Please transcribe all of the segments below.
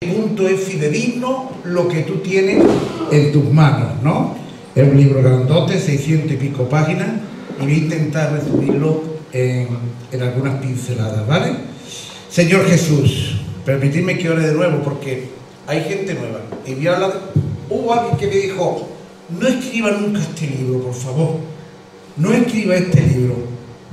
punto es fidedigno lo que tú tienes en tus manos, ¿no? Es un libro grandote, 600 y pico páginas, y voy a intentar resumirlo en algunas pinceladas, ¿vale? Señor Jesús, permitidme que ore de nuevo porque hay gente nueva. Y voy a hablar, hubo alguien que me dijo, no escriba nunca este libro, por favor. No escriba este libro.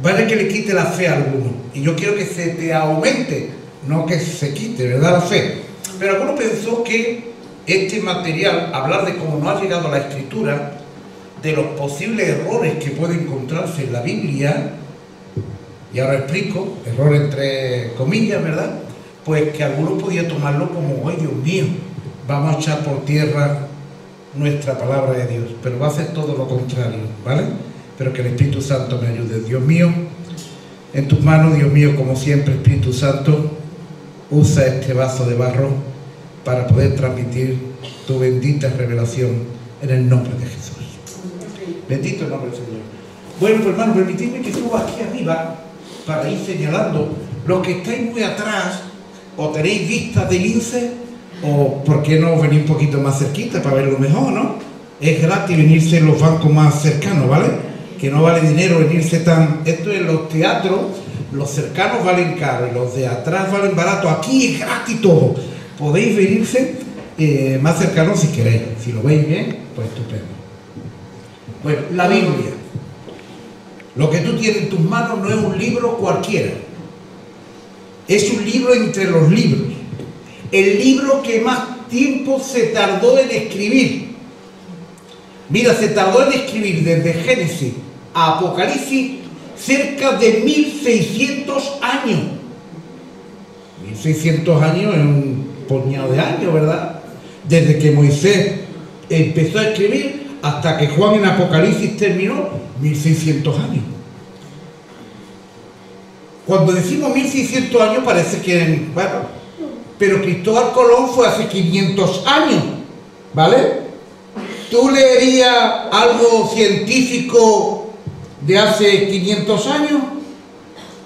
Vale que le quite la fe a alguno. Y yo quiero que se te aumente, no que se quite, ¿verdad? La fe. Pero alguno pensó que este material, hablar de cómo no ha llegado a la escritura, de los posibles errores que puede encontrarse en la Biblia, y ahora explico, error entre comillas, ¿verdad? Pues que algunos podían tomarlo como, ¡ay, Dios mío! Vamos a echar por tierra nuestra palabra de Dios. Pero va a ser todo lo contrario, ¿vale? Pero que el Espíritu Santo me ayude. Dios mío, en tus manos, Dios mío, como siempre, Espíritu Santo, usa este vaso de barro para poder transmitir tu bendita revelación en el nombre de Jesús. Bendito el nombre del Señor. Bueno, pues hermano, permitidme que suba aquí arriba para ir señalando. Los que estáis muy atrás, o tenéis vistas de lince, o por qué no venir un poquito más cerquita para verlo mejor, ¿no? Es gratis venirse en los bancos más cercanos, ¿vale? Que no vale dinero venirse tan... Esto en los teatros, los cercanos valen caro y los de atrás valen barato. Aquí es gratis todo. Podéis venirse más cercanos si queréis. Si lo veis bien, pues estupendo. Bueno, la Biblia. Lo que tú tienes en tus manos no es un libro cualquiera. Es un libro entre los libros. El libro que más tiempo se tardó en escribir. Mira, se tardó en escribir desde Génesis a Apocalipsis cerca de 1600 años. 1600 años es un puñado de años, ¿verdad? Desde que Moisés empezó a escribir hasta que Juan en Apocalipsis terminó, 1600 años. Cuando decimos 1600 años parece que, bueno, pero Cristóbal Colón fue hace 500 años, ¿vale? ¿Tú leerías algo científico de hace 500 años?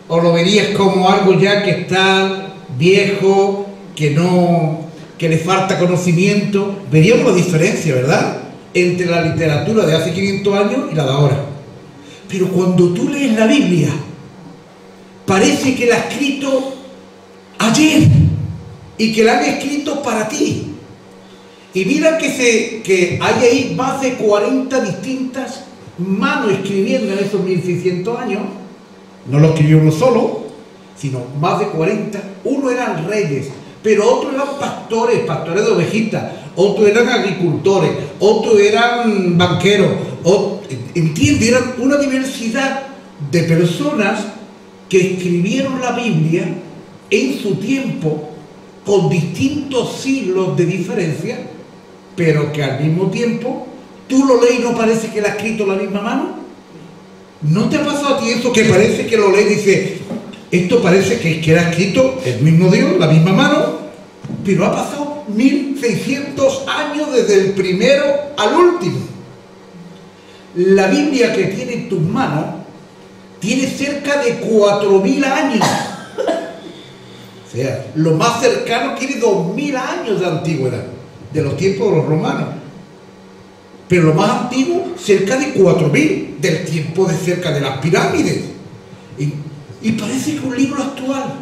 ¿O lo verías como algo ya que está viejo, que le falta conocimiento? Veríamos la diferencia, ¿verdad?, entre la literatura de hace 500 años y la de ahora. Pero cuando tú lees la Biblia, parece que la ha escrito ayer y que la han escrito para ti. Y mira que hay ahí más de 40 distintas manos escribiendo en esos 1600 años. No lo escribió uno solo, sino más de 40. Uno eran reyes, pero otros eran pastores de ovejitas, otros eran agricultores, otros eran banqueros, ¿entiendes? Eran una diversidad de personas que escribieron la Biblia en su tiempo, con distintos siglos de diferencia, pero que al mismo tiempo tú lo lees y no parece que la ha escrito la misma mano. ¿No te ha pasado a ti eso que parece que lo lees y dices, esto parece que era escrito el mismo Dios, la misma mano, pero ha pasado 1600 años desde el primero al último? La Biblia que tiene en tus manos tiene cerca de 4000 años. O sea, lo más cercano tiene 2000 años de antigüedad, de los tiempos de los romanos. Pero lo más antiguo, cerca de 4000, del tiempo de cerca de las pirámides. Y parece que es un libro actual,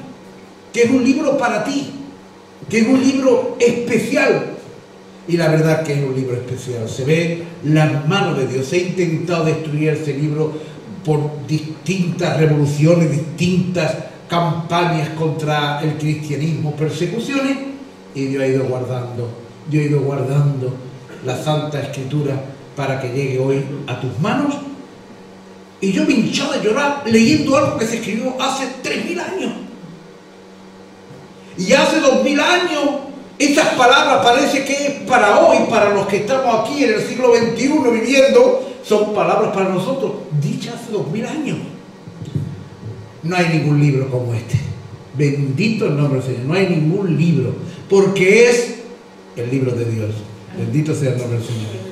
que es un libro para ti, que es un libro especial. Y la verdad que es un libro especial. Se ve las manos de Dios. Se ha intentado destruir ese libro por distintas revoluciones, distintas campañas contra el cristianismo, persecuciones, y Dios ha ido guardando la Santa Escritura para que llegue hoy a tus manos. Y yo me he hinchado de llorar leyendo algo que se escribió hace 3000 años. Y hace 2000 años, estas palabras parece que es para hoy, para los que estamos aquí en el siglo XXI viviendo, son palabras para nosotros, dichas hace 2000 años. No hay ningún libro como este. Bendito el nombre del Señor. No hay ningún libro, porque es el libro de Dios. Bendito sea el nombre del Señor.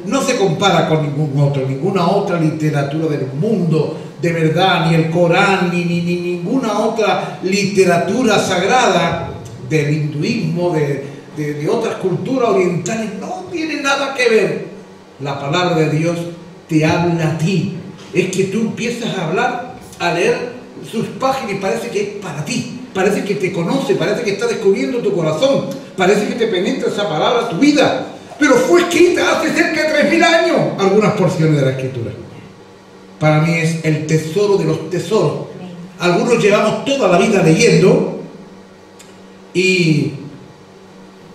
No se compara con ninguna otra literatura del mundo, de verdad, ni el Corán, ni ninguna otra literatura sagrada del hinduismo, de otras culturas orientales, no tiene nada que ver. La palabra de Dios te habla a ti. Es que tú empiezas a hablar, a leer sus páginas y parece que es para ti. Parece que te conoce, parece que está descubriendo tu corazón, parece que te penetra esa palabra a tu vida. Pero fue escrita hace cerca de 3000 años, algunas porciones de la Escritura. Para mí es el tesoro de los tesoros. Algunos llevamos toda la vida leyendo y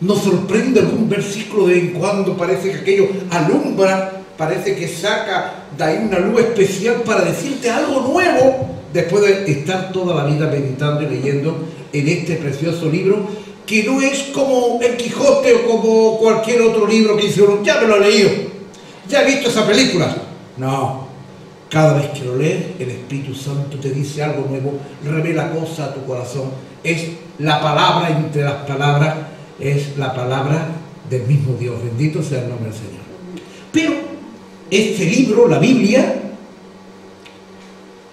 nos sorprende algún versículo de vez en cuando, parece que aquello alumbra, parece que saca de ahí una luz especial para decirte algo nuevo, después de estar toda la vida meditando y leyendo en este precioso libro, que no es como el Quijote o como cualquier otro libro que dice uno, ya me lo he leído, ya he visto esa película. No, cada vez que lo lees, el Espíritu Santo te dice algo nuevo, revela cosas a tu corazón. Es la palabra entre las palabras, es la palabra del mismo Dios. Bendito sea el nombre del Señor. Pero este libro, la Biblia,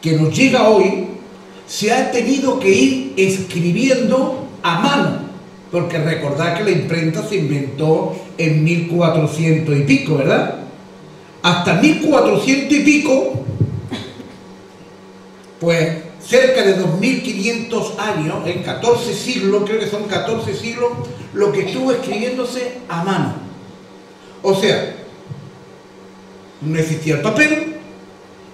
que nos llega hoy, se ha tenido que ir escribiendo a mano, porque recordad que la imprenta se inventó en 1400 y pico, ¿verdad? Hasta 1400 y pico, pues cerca de 2500 años, en 14 siglos, creo que son 14 siglos, lo que estuvo escribiéndose a mano. O sea, no existía el papel,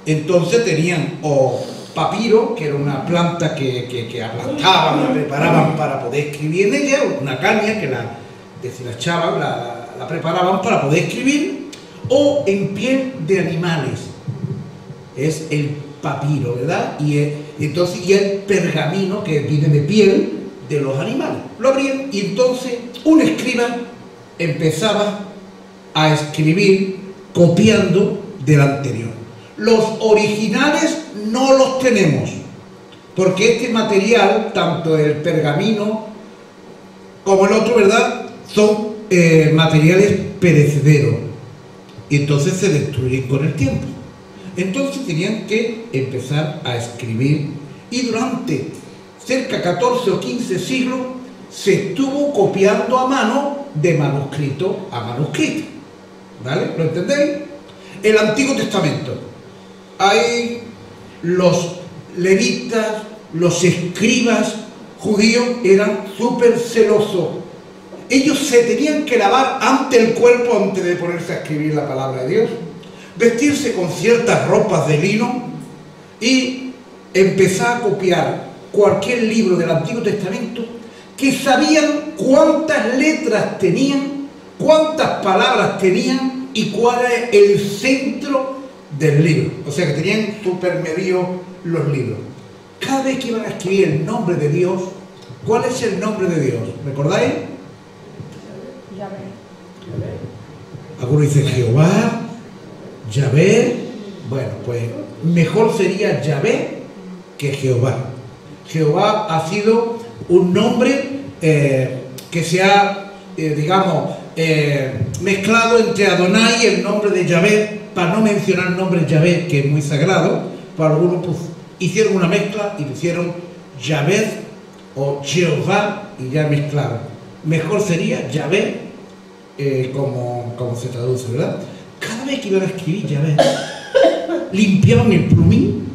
entonces tenían o papiro, que era una planta que aplantaban, la preparaban para poder escribir en ella, una caña que la deshilachaban, la preparaban para poder escribir, o en piel de animales, es el papiro, ¿verdad? Y el pergamino, que viene de piel de los animales, lo abrían y entonces un escriba empezaba a escribir copiando del anterior. Los originales no los tenemos, porque este material, tanto el pergamino como el otro, ¿verdad?, son materiales perecederos, y entonces se destruyen con el tiempo. Entonces tenían que empezar a escribir, y durante cerca de 14 o 15 siglos se estuvo copiando a mano, de manuscrito a manuscrito. ¿Vale? ¿Lo entendéis? El Antiguo Testamento. Hay los levitas, los escribas judíos eran súper celosos. Ellos se tenían que lavar ante el cuerpo antes de ponerse a escribir la palabra de Dios, vestirse con ciertas ropas de lino y empezar a copiar cualquier libro del Antiguo Testamento, que sabían cuántas letras tenían, cuántas palabras tenían y cuál era el centro del libro. O sea que tenían súper medidos los libros. Cada vez que iban a escribir el nombre de Dios, ¿cuál es el nombre de Dios? ¿Recordáis? Algunos dicen Jehová, Yahvé. Bueno, pues mejor sería Yahvé que Jehová. Jehová ha sido un nombre que se ha, digamos, mezclado entre Adonai y el nombre de Yahvé, para no mencionar el nombre de Yahvé, que es muy sagrado. Para algunos pues, hicieron una mezcla y pusieron Yahvé o Jehová y ya mezclaron. Mejor sería Yahvé, como se traduce, ¿verdad? Cada vez que iban a escribir Yahvé, limpiaban el plumín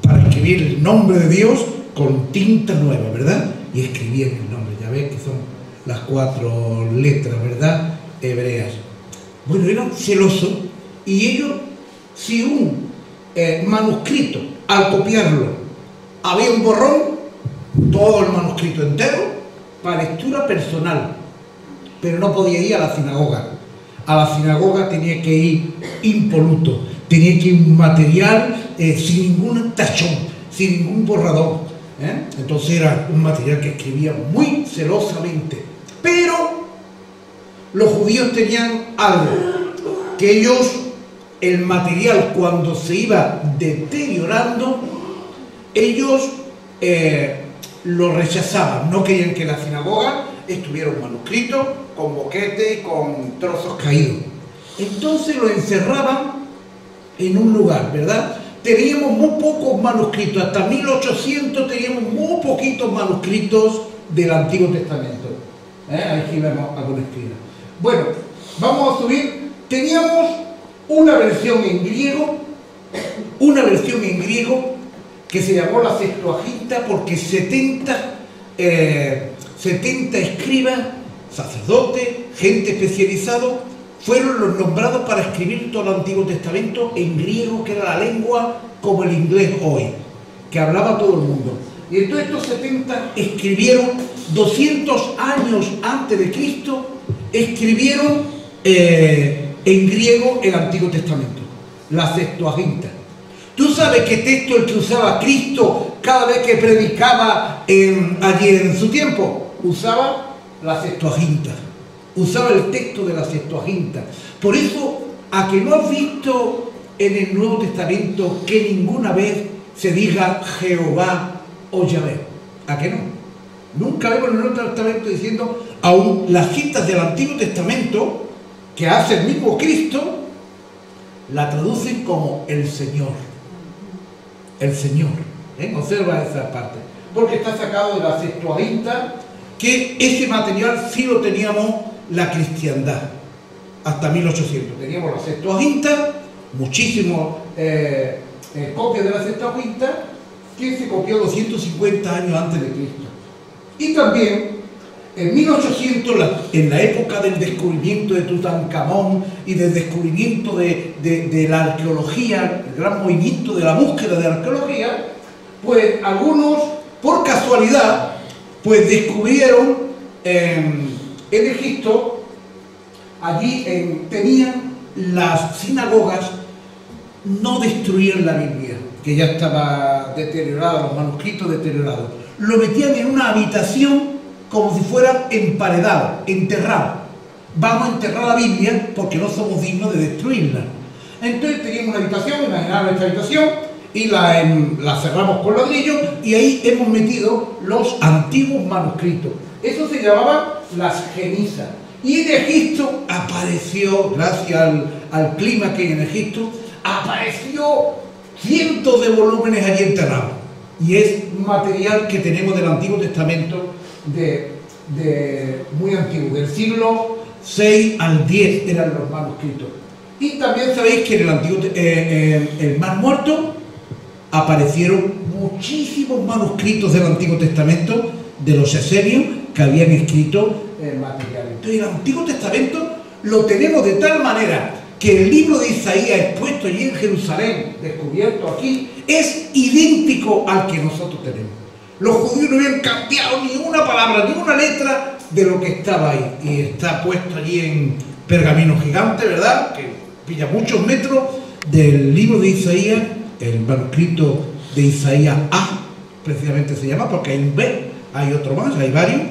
para escribir el nombre de Dios con tinta nueva, ¿verdad? Y escribían el nombre de Yahvé, que son las 4 letras, ¿verdad?, hebreas. Bueno, eran celosos, y ellos, si un manuscrito, al copiarlo, había un borrón, todo el manuscrito entero, para lectura personal, pero no podía ir a la sinagoga. A la sinagoga tenía que ir impoluto, tenía que ir un material sin ningún tachón, sin ningún borrador. Entonces era un material que escribía muy celosamente. Pero los judíos tenían algo, que ellos, el material cuando se iba deteriorando, ellos lo rechazaban. No querían que en la sinagoga estuviera un manuscrito con boquete y con trozos caídos. Entonces lo encerraban en un lugar, ¿verdad? Teníamos muy pocos manuscritos, hasta 1800 teníamos muy poquitos manuscritos del Antiguo Testamento. Aquí vemos alguna escritura. Bueno, vamos a subir. Teníamos una versión en griego que se llamó la Septuaginta porque 70 escribas, sacerdotes, gente especializado, fueron los nombrados para escribir todo el Antiguo Testamento en griego, que era la lengua como el inglés hoy, que hablaba todo el mundo. Y entonces estos 70 escribieron 200 años antes de Cristo, escribieron en griego el Antiguo Testamento, la Septuaginta. ¿Tú sabes qué texto el que usaba Cristo cada vez que predicaba allí en su tiempo? Usaba la Septuaginta, usaba el texto de la Septuaginta. Por eso, a que no has visto en el Nuevo Testamento que ninguna vez se diga Jehová o Yahvé, ¿a que no? Nunca vemos en el Nuevo Testamento diciendo, aún las citas del Antiguo Testamento que hace el mismo Cristo, la traducen como el Señor. El Señor. Observa esa parte. Porque está sacado de la Septuaginta, que ese material sí lo teníamos la cristiandad. Hasta 1800. Teníamos la Septuaginta, muchísimos copias de la Septuaginta, que se copió 250 años antes de Cristo. Y también en 1800, en la época del descubrimiento de Tutankamón y del descubrimiento de la arqueología, el gran movimiento de la búsqueda de la arqueología, pues algunos, por casualidad, pues descubrieron en Egipto, allí tenían las sinagogas, no destruían la Biblia, que ya estaba deteriorada, los manuscritos deteriorados, lo metían en una habitación como si fuera emparedado, enterrado. Vamos a enterrar la Biblia porque no somos dignos de destruirla. Entonces teníamos una habitación, imaginad esta habitación, y la cerramos con ladrillos, y ahí hemos metido los antiguos manuscritos. Eso se llamaba las genisas. Y en Egipto apareció, gracias al clima que hay en Egipto, apareció cientos de volúmenes allí enterrados. Y es material que tenemos del Antiguo Testamento muy antiguo, del siglo 6 al 10 eran los manuscritos. Y también sabéis que en el Mar Muerto aparecieron muchísimos manuscritos del Antiguo Testamento de los esenios que habían escrito materiales. Entonces el Antiguo Testamento lo tenemos de tal manera que el libro de Isaías expuesto allí en Jerusalén, descubierto aquí, es idéntico al que nosotros tenemos. Los judíos no habían cambiado ni una palabra, ni una letra de lo que estaba ahí. Y está puesto allí en pergamino gigante, ¿verdad? Que pilla muchos metros del libro de Isaías, el manuscrito de Isaías A, precisamente se llama, porque hay un B, hay otro más, hay varios.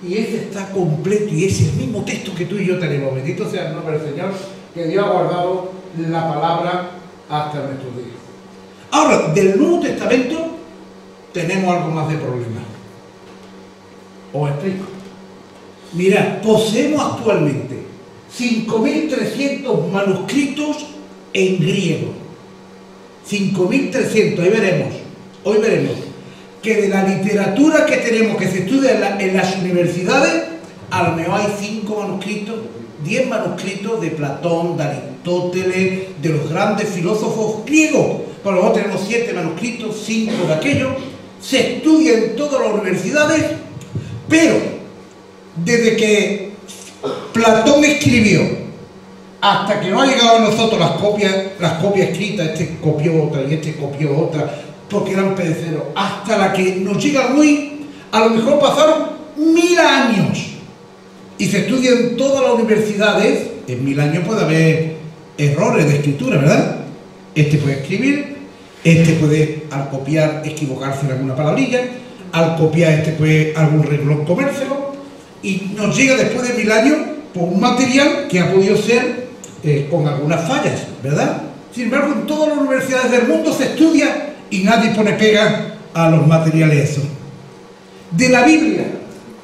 Y ese está completo y es el mismo texto que tú y yo tenemos. Bendito sea el nombre del Señor, que Dios ha guardado la palabra hasta nuestros días. Ahora, del Nuevo Testamento tenemos algo más de problema. Os explico. Mirad, poseemos actualmente 5.300 manuscritos en griego. 5.300, hoy veremos que de la literatura que tenemos, que se estudia en las universidades, a lo mejor hay 5 manuscritos, 10 manuscritos de Platón, de Aristóteles, de los grandes filósofos griegos. Por lo menos tenemos 7 manuscritos, 5 de aquellos. Se estudia en todas las universidades, pero desde que Platón escribió hasta que no ha llegado a nosotros las copias escritas, este copió otra y este copió otra, porque eran pedeceros, hasta la que nos llega hoy, a lo mejor pasaron 1000 años. Y se estudia en todas las universidades. En 1000 años puede haber errores de escritura, ¿verdad? Este puede escribir, este puede, al copiar, equivocarse en alguna palabrilla, al copiar este puede algún renglón comérselo, y nos llega después de 1000 años por un material que ha podido ser con algunas fallas, ¿verdad? Sin embargo, en todas las universidades del mundo se estudia y nadie pone pega a los materiales esos. De la Biblia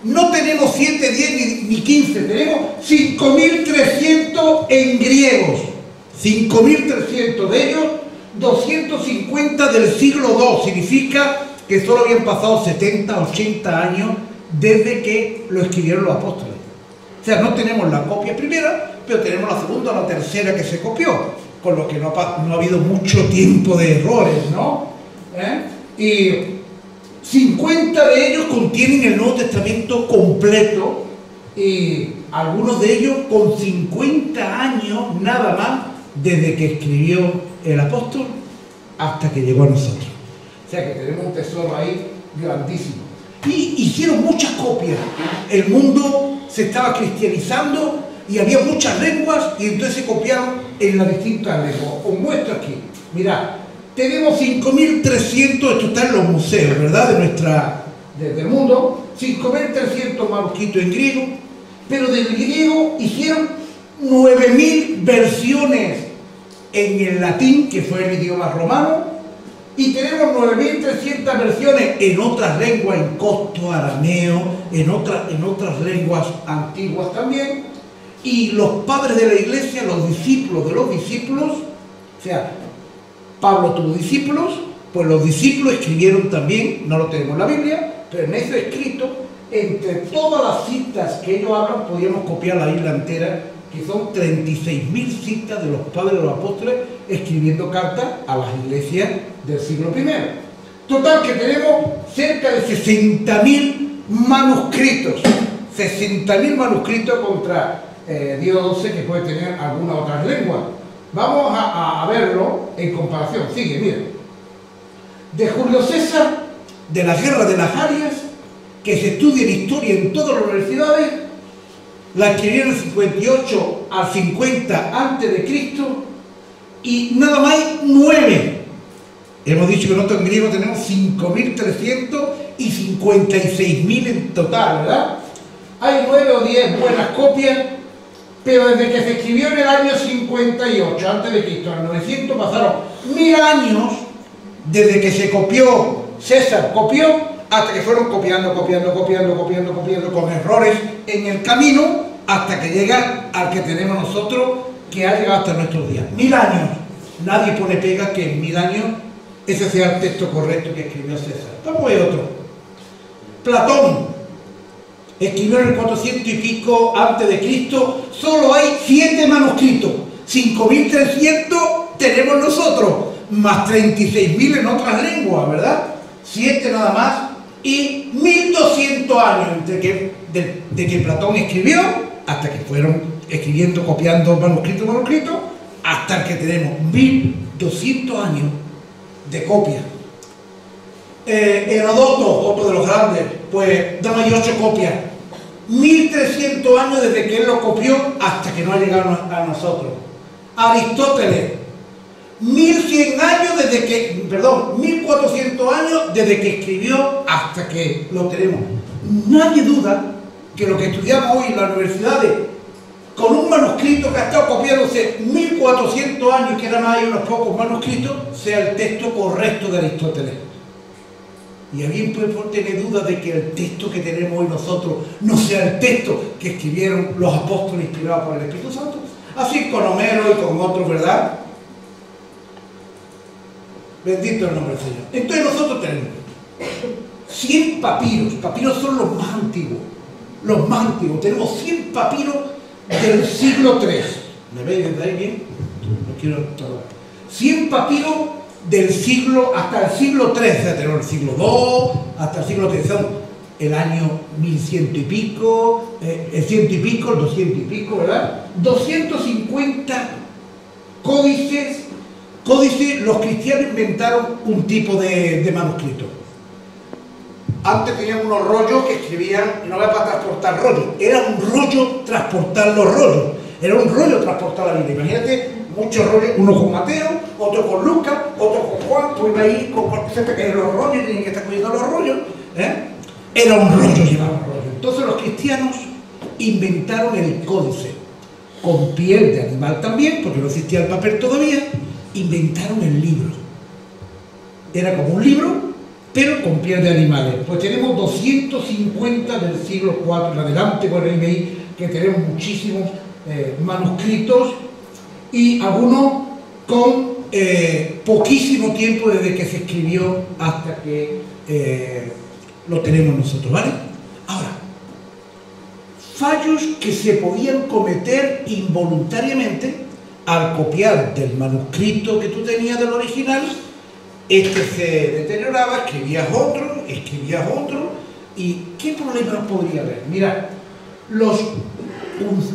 no tenemos 7, 10 ni 15, tenemos 5.300 en griegos. 5.300 de ellos, 250 del siglo II. Significa que solo habían pasado 70, 80 años desde que lo escribieron los apóstoles. O sea, no tenemos la copia primera, pero tenemos la segunda o la tercera que se copió, con lo que no ha habido mucho tiempo de errores, ¿no? Y 50 de ellos contienen el Nuevo Testamento completo, y algunos de ellos con 50 años nada más desde que escribió el apóstol hasta que llegó a nosotros. O sea que tenemos un tesoro ahí grandísimo. Y hicieron muchas copias. El mundo se estaba cristianizando y había muchas lenguas, y entonces se copiaron en las distintas lenguas. Os muestro aquí. Mirad, tenemos 5.300, esto está en los museos, ¿verdad? Del mundo, 5.300 manuscritos en griego, pero del griego hicieron 9.000 versiones en el latín, que fue el idioma romano, y tenemos 9.300 versiones en otras lenguas, en copto, arameo, en otras lenguas antiguas también. Y los padres de la iglesia, los discípulos de los discípulos, o sea, Pablo tuvo discípulos, pues los discípulos escribieron también, no lo tenemos en la Biblia, pero en ese escrito, entre todas las citas que ellos hablan, podíamos copiar la Biblia entera, que son 36.000 citas de los padres de los apóstoles escribiendo cartas a las iglesias del siglo I. Total, que tenemos cerca de 60.000 manuscritos, 60.000 manuscritos contra Dios 12, que puede tener alguna otra lengua. Vamos a verlo en comparación. Sigue, miren. De Julio César, de la Guerra de las Arias, que se estudia en historia en todas las universidades, la escribieron en 58 al 50 a.C. y nada más hay 9. Hemos dicho que nosotros en griego tenemos 5.300 y 56.000 en total, ¿verdad? Hay 9 o 10 buenas copias, pero desde que se escribió en el año 58 a.C. al 900 pasaron 1000 años desde que se copió, César copió, hasta que fueron copiando con errores en el camino, hasta que llega al que tenemos nosotros, que ha llegado hasta nuestros días. 1000 años. Nadie pone pega que en 1000 años ese sea el texto correcto que escribió César. Vamos a ver otro. Platón escribió en el 400 y pico antes de Cristo. Solo hay 7 manuscritos. 5.300 tenemos nosotros, más 36.000 en otras lenguas, ¿verdad? 7 nada más. Y 1.200 años de que Platón escribió, hasta que fueron escribiendo, copiando manuscrito, hasta el que tenemos 1.200 años de copia. Heródoto, otro de los grandes, pues da más 8 copias. 1.300 años desde que él lo copió hasta que no ha llegado a nosotros. Aristóteles, 1.100 años desde que, perdón, 1.400 años desde que escribió hasta que lo tenemos. Nadie duda que lo que estudiamos hoy en las universidades, con un manuscrito que ha estado copiándose 1.400 años, que nada más hay unos pocos manuscritos, sea el texto correcto de Aristóteles. Y alguien puede tener duda de que el texto que tenemos hoy nosotros no sea el texto que escribieron los apóstoles inspirados por el Espíritu Santo. Así con Homero y con otros, ¿verdad? Bendito el nombre del Señor. Entonces nosotros tenemos 100 papiros. Papiros son los más antiguos. Los más antiguos. Tenemos 100 papiros del siglo III. ¿Me veis desde ahí bien? No quiero todo. 100 papiros del siglo, hasta el siglo III. O sea, tenemos el siglo II, hasta el siglo III. Son el año 1100 y pico, el 100 y pico, el 200 y pico, ¿verdad? 250 códices. Los cristianos inventaron un tipo de manuscrito. Antes tenían unos rollos que escribían, no era para transportar rollos, era un rollo transportar los rollos. Era un rollo transportar la Biblia. Imagínate, muchos rollos, uno con Mateo, otro con Lucas, otro con Juan, pues iba ahí con que los rollos, tienen que estar cogiendo los rollos. Era un rollo, llevaba un rollo. Entonces los cristianos inventaron el códice, con piel de animal también, porque no existía el papel todavía. Inventaron el libro. Era como un libro, pero con piel de animales. Pues tenemos 250 del siglo IV en adelante, por ahí veis que tenemos muchísimos manuscritos, y algunos con poquísimo tiempo desde que se escribió hasta que lo tenemos nosotros, ¿vale? Ahora, fallos que se podían cometer involuntariamente al copiar del manuscrito que tú tenías del original. Este se deterioraba, escribías otro, y ¿qué problemas podría haber? Mira,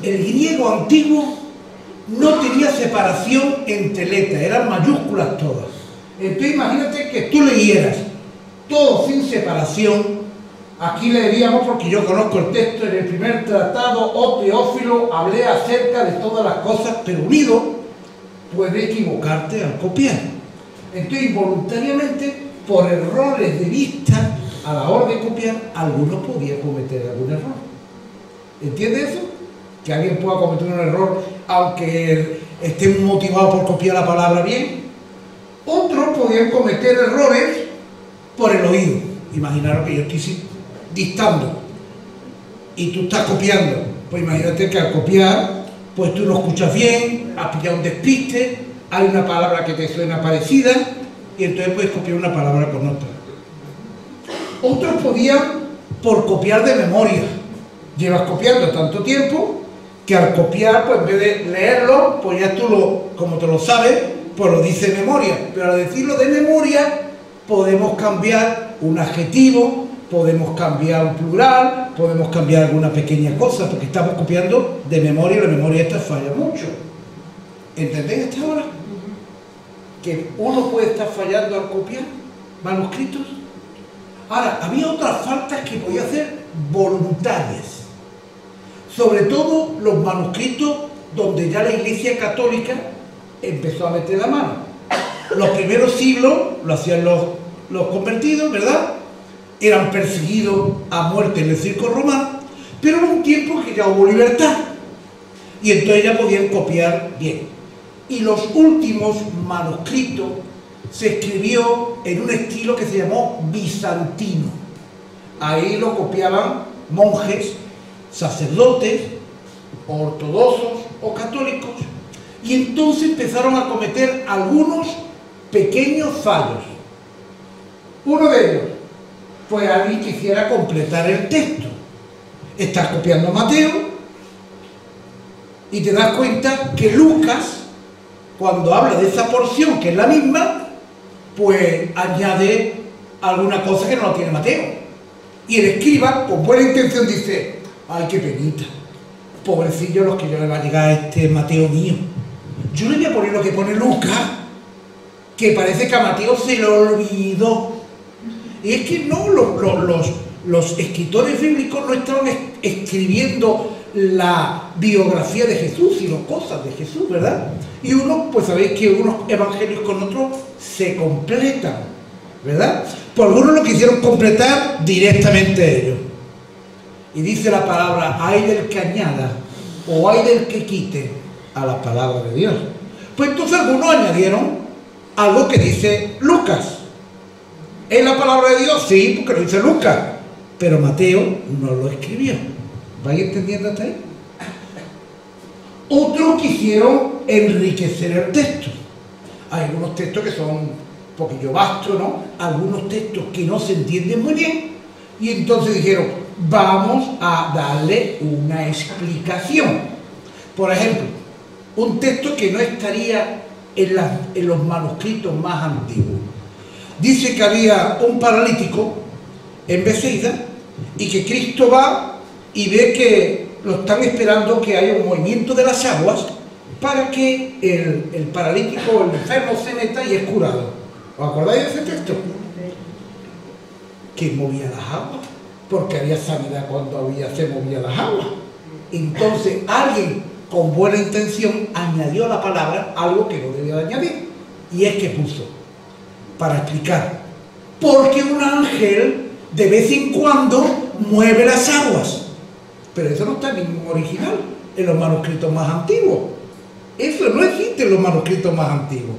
el griego antiguo no tenía separación entre letras, eran mayúsculas todas. Entonces imagínate que tú leyeras todo sin separación. Aquí leeríamos, porque yo conozco el texto: en el primer tratado, oh Teófilo, hablé acerca de todas las cosas, pero unido. Puede equivocarte al copiar. Entonces, involuntariamente, por errores de vista, a la hora de copiar, algunos podían cometer algún error. ¿Entiendes eso? Que alguien pueda cometer un error, aunque esté motivado por copiar la palabra bien. Otros podían cometer errores por el oído. Imaginaros que yo estoy dictando y tú estás copiando. Pues imagínate que al copiar, pues tú lo escuchas bien, has pillado un despiste, hay una palabra que te suena parecida y entonces puedes copiar una palabra con otra. Otros podían por copiar de memoria. Llevas copiando tanto tiempo que al copiar, pues en vez de leerlo, pues ya tú como te lo sabes, pues lo dices de memoria. Pero al decirlo de memoria, podemos cambiar un adjetivo, podemos cambiar un plural, podemos cambiar alguna pequeña cosa, porque estamos copiando de memoria y la memoria esta falla mucho. ¿Entendéis hasta ahora? Que uno puede estar fallando al copiar manuscritos. Ahora, había otras faltas que podía hacer voluntarias. Sobre todo los manuscritos donde ya la Iglesia Católica empezó a meter la mano. Los primeros siglos lo hacían los convertidos, ¿verdad? Eran perseguidos a muerte en el circo romano, pero hubo un tiempo que ya hubo libertad y entonces ya podían copiar bien. Y los últimos manuscritos se escribió en un estilo que se llamó bizantino. Ahí lo copiaban monjes, sacerdotes, ortodoxos o católicos, y entonces empezaron a cometer algunos pequeños fallos. Uno de ellos fue alguien que quisiera completar el texto. Estás copiando Mateo y te das cuenta que Lucas, cuando habla de esa porción que es la misma, pues añade alguna cosa que no tiene Mateo. Y el escriba, con buena intención, dice: ay, qué penita, pobrecillo los que yo le va a llegar a este Mateo mío. Yo le voy a poner lo que pone Lucas, que parece que a Mateo se lo olvidó. Y es que no, los escritores bíblicos no estaban escribiendo la biografía de Jesús, sino cosas de Jesús, ¿verdad? Y uno, pues sabéis que unos evangelios con otros se completan, ¿verdad? Pues algunos lo quisieron completar directamente ellos. Y dice la palabra: ay del que añada o ay del que quite a la palabra de Dios. Pues entonces algunos añadieron algo que dice Lucas. ¿Es la palabra de Dios? Sí, porque lo dice Lucas, pero Mateo no lo escribió. ¿Vais entendiendo hasta ahí? Otros quisieron enriquecer el texto. Hay algunos textos que son un poquillo vastos, ¿no? Algunos textos que no se entienden muy bien, y entonces dijeron: vamos a darle una explicación. Por ejemplo, un texto que no estaría en los manuscritos más antiguos. Dice que había un paralítico en Bethsaida y que Cristo va y ve que lo están esperando, que haya un movimiento de las aguas para que el paralítico o el enfermo se meta y es curado. ¿Os acordáis de ese texto? Que movía las aguas, porque había sanidad cuando se movían las aguas. Entonces alguien con buena intención añadió a la palabra algo que no debía de añadir, y es que puso, para explicar, porque un ángel de vez en cuando mueve las aguas. Pero eso no está en ningún original, en los manuscritos más antiguos. Eso no existe en los manuscritos más antiguos.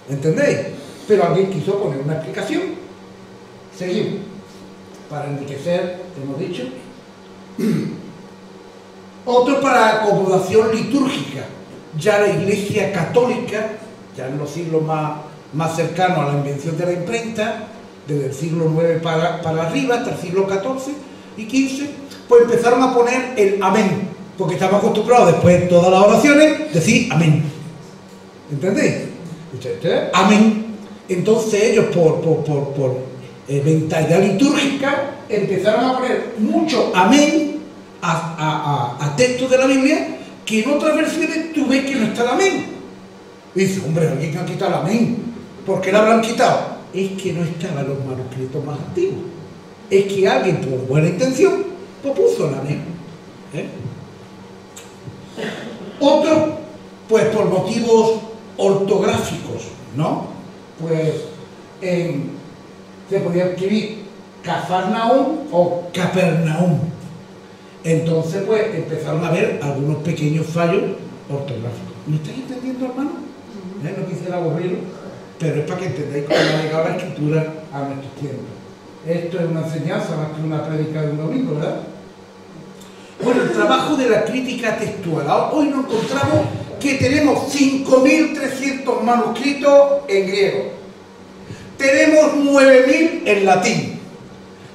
¿Entendéis? Pero alguien quiso poner una explicación. Seguimos. Para enriquecer, hemos dicho. Otro para acomodación litúrgica. Ya la Iglesia Católica, ya en los siglos más cercanos a la invención de la imprenta, desde el siglo IX para arriba hasta el siglo XIV y XV, pues empezaron a poner el amén, porque estamos acostumbrados después de todas las oraciones decir amén. ¿Entendéis? Amén. Entonces ellos por mentalidad litúrgica empezaron a poner mucho amén a textos de la Biblia que en otras versiones tú ves que no está el amén. Y dices, hombre, alguien ha quitado el amén. ¿Por qué lo habrán quitado? Es que no estaba en los manuscritos más antiguos. Es que alguien, por buena intención, pues puso el amén. Otro, pues por motivos ortográficos, ¿no? Pues se podía escribir Cafarnaúm o Capernaum. Entonces, pues empezaron a haber algunos pequeños fallos ortográficos. ¿Me estáis entendiendo, hermano? No quisiera aburrirlo, pero es para que entendáis cómo ha llegado la escritura a nuestros tiempos. Esto es una enseñanza más que una prédica de un domingo, ¿verdad? Bueno, el trabajo de la crítica textual. Hoy nos encontramos que tenemos 5.300 manuscritos en griego. Tenemos 9.000 en latín.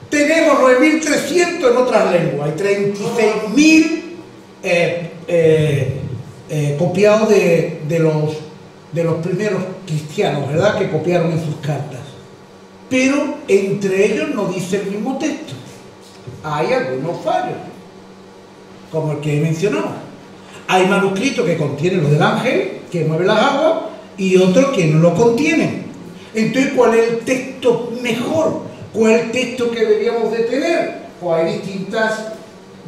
Tenemos 9.300 en otras lenguas. Hay 36.000 copiados de los primeros cristianos, ¿verdad?, que copiaron en sus cartas. Pero entre ellos no dice el mismo texto. Hay algunos fallos, como el que he mencionado. Hay manuscritos que contienen lo del ángel, que mueve las aguas, y otros que no lo contienen. Entonces, ¿cuál es el texto mejor? ¿Cuál es el texto que deberíamos de tener? Pues hay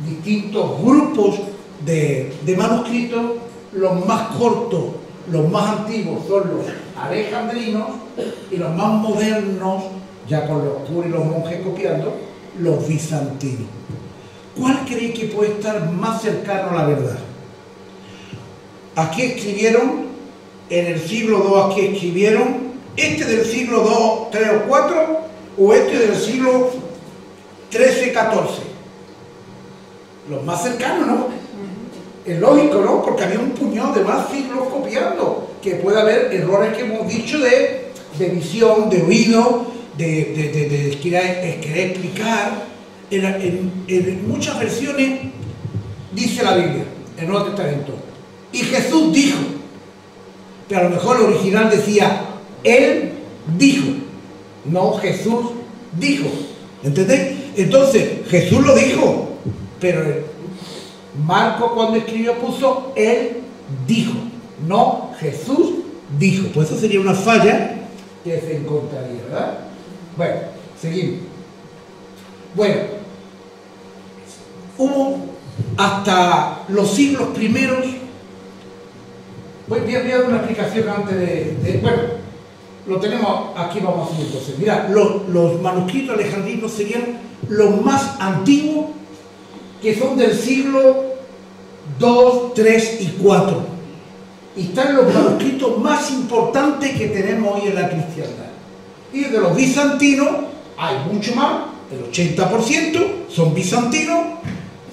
distintos grupos de manuscritos. Los más cortos, los más antiguos son los alejandrinos, y los más modernos, ya con los curas y los monjes copiando, los bizantinos. ¿Cuál creéis que puede estar más cercano a la verdad? Aquí escribieron, en el siglo II, aquí escribieron, este del siglo II, 3 o 4, o este del siglo XIII, XIV. Los más cercanos, ¿no? Es lógico, ¿no? Porque había un puñado de más siglos copiando, que puede haber errores que hemos dicho de visión, de oído, de querer explicar. En muchas versiones dice la Biblia, el Nuevo Testamento, y Jesús dijo, pero a lo mejor el original decía, Él dijo, no Jesús dijo, ¿entendéis? Entonces, Jesús lo dijo, pero Marco cuando escribió puso, Él dijo, no Jesús dijo. Pues eso sería una falla que se encontraría, ¿verdad? Bueno, seguimos. Bueno, hubo hasta los siglos primeros. Voy a dar una explicación antes bueno, lo tenemos aquí, vamos a hacer entonces. Mira, los manuscritos alejandrinos serían los más antiguos, que son del siglo II, III y IV. Y están los manuscritos más importantes que tenemos hoy en la cristiandad. Y de los bizantinos hay mucho más, el 80% son bizantinos,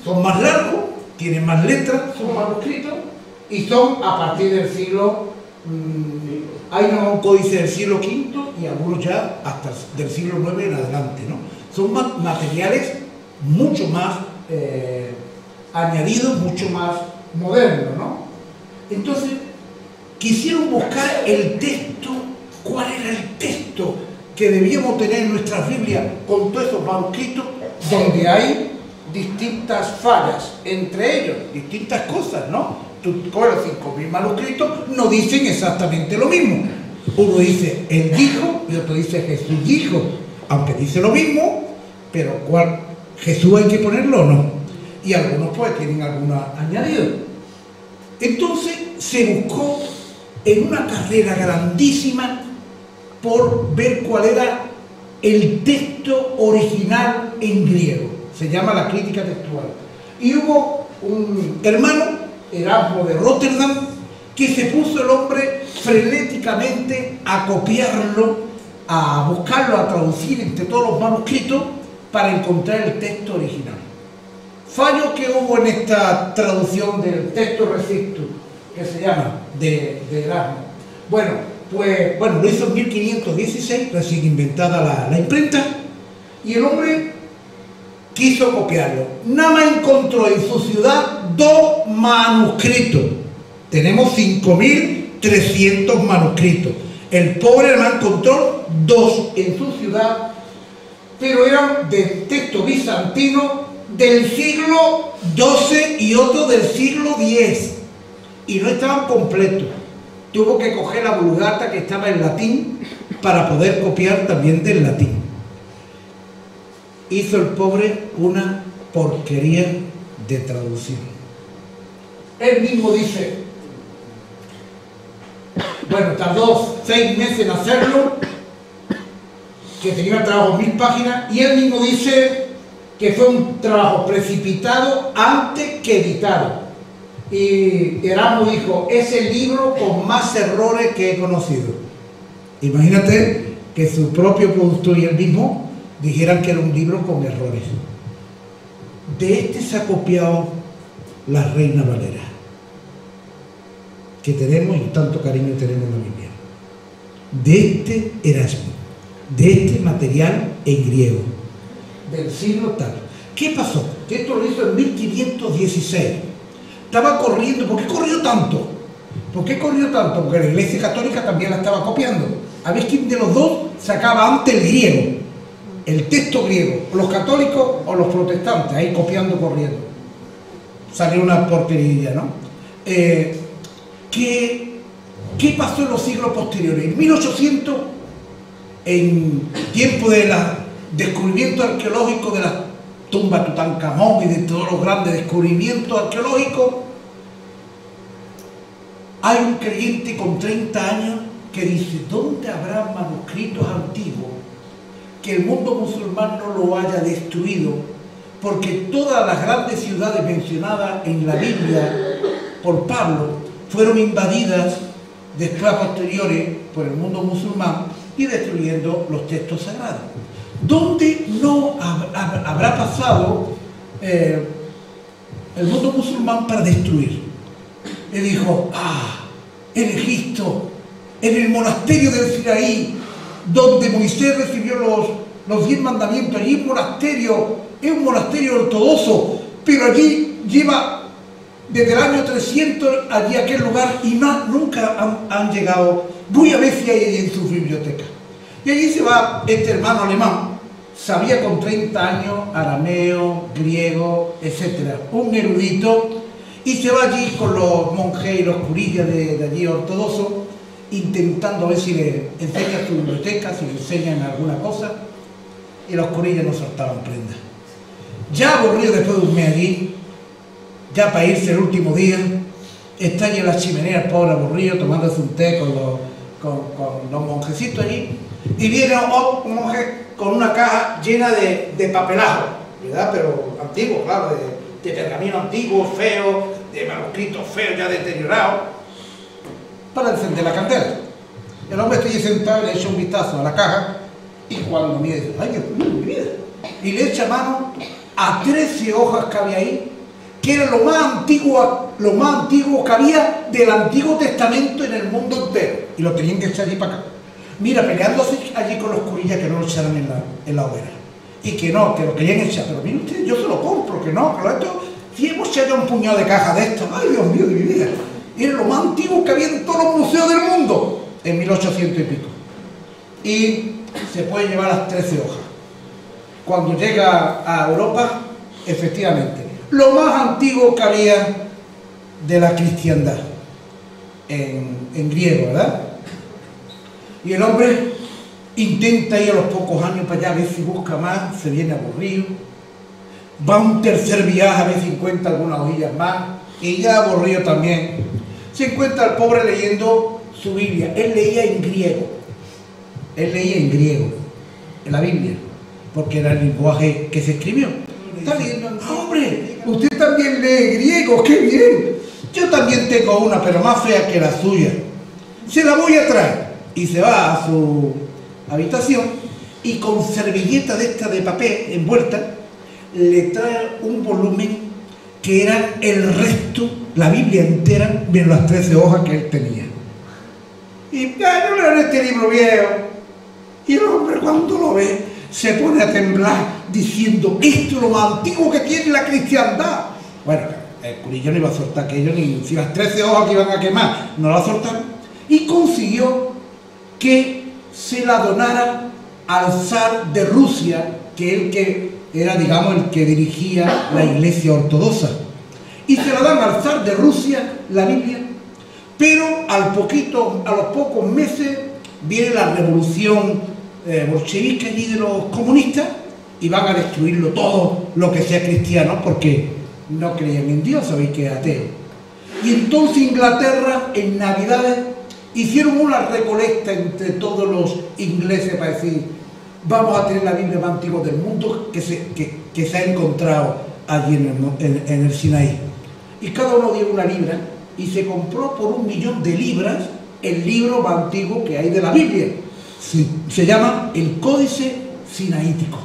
son más largos, tienen más letras, son manuscritos, y son a partir del siglo, hay un códice del siglo V y algunos ya hasta del siglo IX en adelante, ¿no? Son materiales mucho más añadidos, mucho más modernos, ¿no? Entonces, quisieron buscar el texto, cuál era el texto que debíamos tener en nuestras Biblias con todos esos manuscritos, donde hay distintas fallas, entre ellos, distintas cosas, ¿no? Tú coges los 5.000 manuscritos, no dicen exactamente lo mismo. Uno dice, Él dijo, y otro dice, Jesús dijo, aunque dice lo mismo, pero ¿cuál? ¿Jesús hay que ponerlo o no? Y algunos pues tienen alguna añadido. Entonces se buscó en una carrera grandísima por ver cuál era el texto original en griego. Se llama la crítica textual. Y hubo un hermano, Erasmo de Rotterdam, que se puso el hombre frenéticamente a copiarlo, a buscarlo, a traducir entre todos los manuscritos para encontrar el texto original. Fallo que hubo en esta traducción del texto Receptus, que se llama, de Erasmo. Bueno, lo hizo en 1516, recién inventada la imprenta, y el hombre quiso copiarlo. Nada más encontró en su ciudad 2 manuscritos. Tenemos 5.300 manuscritos. El pobre hermano encontró 2 en su ciudad, pero eran de texto bizantino del siglo XII y otro del siglo X. Y no estaban completos. Tuvo que coger la Vulgata que estaba en latín para poder copiar también del latín. Hizo el pobre una porquería de traducción. Él mismo dice, bueno, tardó 6 meses en hacerlo, que tenía un trabajo de 1000 páginas, y él mismo dice que fue un trabajo precipitado antes que editado. Y Erasmo dijo, es el libro con más errores que he conocido. Imagínate que su propio productor y él mismo dijeran que era un libro con errores. De este se ha copiado la Reina Valera, que tenemos y tanto cariño tenemos en la Biblia. De este Erasmo, de este material en griego, del siglo tal. ¿Qué pasó? Que esto lo hizo en 1516. Estaba corriendo. ¿Por qué corrió tanto? ¿Por qué corrió tanto? Porque la Iglesia Católica también la estaba copiando. A ver quién de los dos sacaba antes el griego, el texto griego, los católicos o los protestantes, ahí copiando, corriendo. Salió una porquería, ¿no? ¿Qué pasó en los siglos posteriores? En 1800, en tiempo del descubrimiento arqueológico de la tumba Tutankamón y de todos los grandes descubrimientos arqueológicos, hay un creyente con 30 años que dice, ¿dónde habrá manuscritos antiguos que el mundo musulmán no lo haya destruido? Porque todas las grandes ciudades mencionadas en la Biblia por Pablo fueron invadidas después a posteriores por el mundo musulmán y destruyendo los textos sagrados. ¿Dónde no habrá pasado el mundo musulmán para destruir? Le dijo, en Egipto, en el monasterio del Sinaí, donde Moisés recibió los 10 mandamientos, allí es un monasterio ortodoxo, pero allí lleva desde el año 300 allí a aquel lugar y nunca han llegado. Voy a ver si hay allí en su biblioteca. Y allí se va este hermano alemán, sabía con 30 años arameo, griego, etc. Un erudito, y se va allí con los monjes y los curillas de allí ortodoxos, intentando ver si le enseña su biblioteca, si le enseñan alguna cosa, y los curillas no soltaban prenda. Ya aburrido después de un mes allí, ya para irse el último día, está allí en la chimenea el pobre aburrido, tomándose un té con los monjecitos allí, y viene un monje con una caja llena de papelazo, ¿verdad? Pero antiguo, claro, de pergamino antiguo, feo, de manuscritos feos, ya deteriorados, para encender la candela. El hombre está allí sentado, le echa un vistazo a la caja, y cuando mira, dice, ¡ay, Dios mío, mi vida! Y le echa mano a 13 hojas que había ahí, que era lo más antiguo que había del Antiguo Testamento en el mundo entero, y lo tenían que echar allí para acá. Mira, peleándose allí con los curillas que no lo echaran en la hoguera, y que lo querían echar, pero mire usted, yo se lo compro, que no, pero esto, si hemos echado un puñado de cajas de esto, ¡ay, Dios mío de mi vida! Era lo más antiguo que había en todos los museos del mundo, en 1800 y pico, y se puede llevar las 13 hojas. Cuando llega a Europa, efectivamente, lo más antiguo que había de la cristiandad, en griego, ¿verdad? Y el hombre intenta ir a los pocos años para allá, a ver si busca más, se viene aburrido, va a un tercer viaje a ver si encuentra algunas hojillas más, y ya aburrido también, se encuentra el pobre leyendo su Biblia. Él leía en griego, en la Biblia, porque era el lenguaje que se escribió. Está leyendo, ¡hombre! Usted también lee griego, ¡qué bien! Yo también tengo una, pero más fea que la suya. Se la voy a traer. Y se va a su habitación y con servilleta de esta de papel envuelta, le trae un volumen que era el resto, la Biblia entera, menos las 13 hojas que él tenía. Y ya yo leo este libro viejo. Y el hombre cuando lo ve, se pone a temblar diciendo, esto es lo más antiguo que tiene la cristiandad. Bueno, el curillo no iba a soltar aquello, ni si las 13 hojas que iban a quemar, no la soltaron. Y consiguió que se la donara al zar de Rusia, que era, digamos, el que dirigía la Iglesia ortodoxa. Y se la dan al zar de Rusia, la Biblia, pero a los pocos meses viene la revolución bolchevique allí de los comunistas y van a destruirlo todo lo que sea cristiano, porque no creían en Dios, sabéis que es ateo. Y entonces Inglaterra, en Navidades, hicieron una recolecta entre todos los ingleses para decir, vamos a tener la Biblia más antigua del mundo que se ha encontrado allí en el Sinaí. Y cada uno dio una libra y se compró por 1.000.000 de libras el libro más antiguo que hay de la Biblia. Se llama el Códice Sinaítico.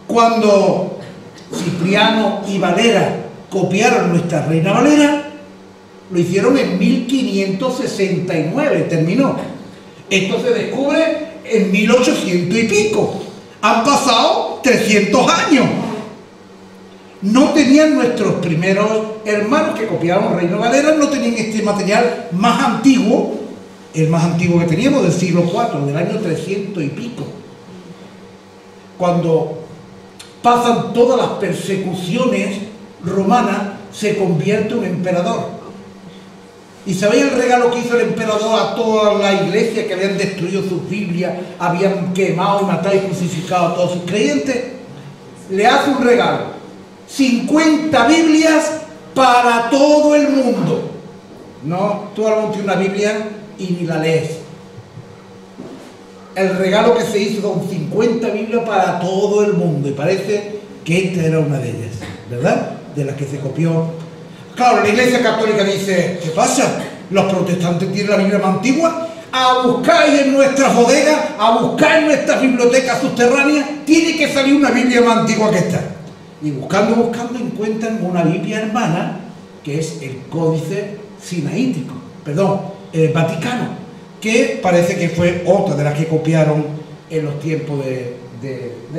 Cuando Cipriano y Valera copiaron nuestra Reina Valera, lo hicieron en 1569, terminó. Esto se descubre en 1800 y pico. Han pasado 300 años. No tenían nuestros primeros hermanos que copiaron Reina Valera, no tenían este material más antiguo, el más antiguo que teníamos, del siglo IV, del año 300 y pico. Cuando pasan todas las persecuciones romanas, se convierte en un emperador. ¿Y sabéis el regalo que hizo el emperador a toda la iglesia que habían destruido sus Biblias, habían quemado y matado y crucificado a todos sus creyentes? Le hace un regalo: 50 Biblias para todo el mundo. No, tú ahora tienes una Biblia y ni la lees. El regalo que se hizo con 50 Biblias para todo el mundo, y parece que esta era una de ellas, ¿verdad? De las que se copió. Claro, la Iglesia Católica dice, ¿qué pasa? Los protestantes tienen la Biblia más antigua. A buscar en nuestras bodegas, a buscar en nuestras bibliotecas subterráneas, tiene que salir una Biblia más antigua que esta. Y buscando, encuentran una Biblia hermana, que es el Códice Sinaítico, Vaticano, que parece que fue otra de las que copiaron en los tiempos de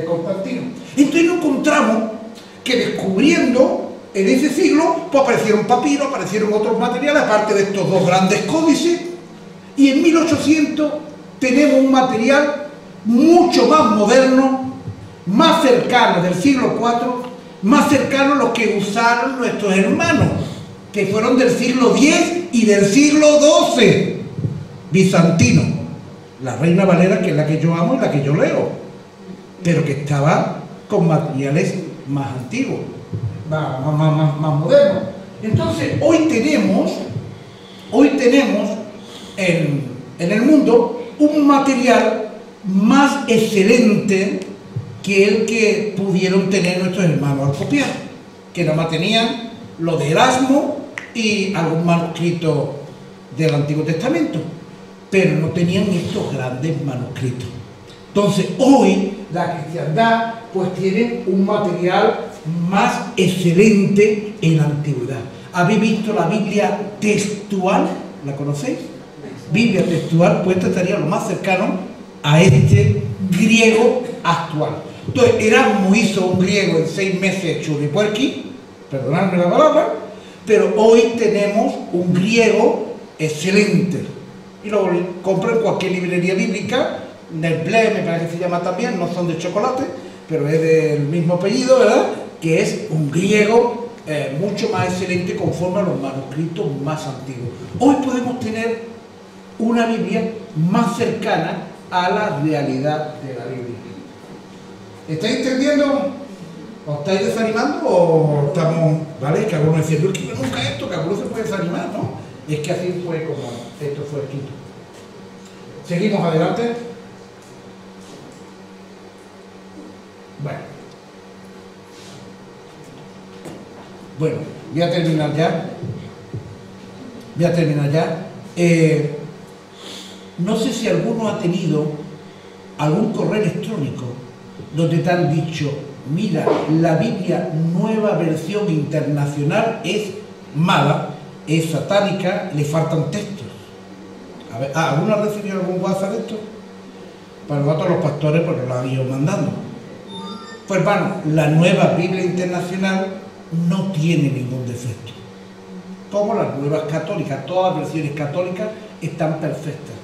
Constantino. Entonces nos encontramos que descubriendo en ese siglo, pues aparecieron papiros, aparecieron otros materiales, aparte de estos dos grandes códices, y en 1800 tenemos un material mucho más moderno, más cercano, del siglo IV, más cercano a lo que usaron nuestros hermanos, que fueron del siglo X y del siglo XII, bizantino. La Reina Valera, que es la que yo amo y la que yo leo, pero que estaba con materiales más antiguos, más modernos. Entonces, hoy tenemos en el mundo un material más excelente que el que pudieron tener nuestros hermanos al copiar, que nada más tenían lo de Erasmo y algún manuscrito del Antiguo Testamento, pero no tenían estos grandes manuscritos. Entonces, hoy la cristiandad pues tiene un material más excelente en la antigüedad. ¿Habéis visto la Biblia textual? ¿La conocéis? Biblia textual, pues esta estaría lo más cercano a este griego actual. Entonces, Erasmo hizo un griego en 6 meses churipuerqui, perdonadme la palabra, pero hoy tenemos un griego excelente. Y lo compro en cualquier librería bíblica. Nestlé, me parece que se llama también, no son de chocolate, pero es del mismo apellido, ¿verdad? Que es un griego mucho más excelente conforme a los manuscritos más antiguos. Hoy podemos tener una Biblia más cercana a la realidad de la Biblia. ¿Estáis entendiendo? ¿Os estáis desanimando o estamos, vale? Que algunos decían, yo quiero nunca esto, que algunos se puede desanimar, ¿no? Es que así fue como esto fue escrito. Seguimos adelante. Bueno, voy a terminar ya. No sé si alguno ha tenido algún correo electrónico donde te han dicho, mira, la Biblia nueva versión internacional es mala, es satánica, le faltan textos. A ver, ¿alguno ha recibido algún WhatsApp de esto? Para nosotros los pastores pues nos lo han ido mandando. Pues hermano, la nueva Biblia Internacional no tiene ningún defecto. Como las nuevas católicas, todas las versiones católicas están perfectas.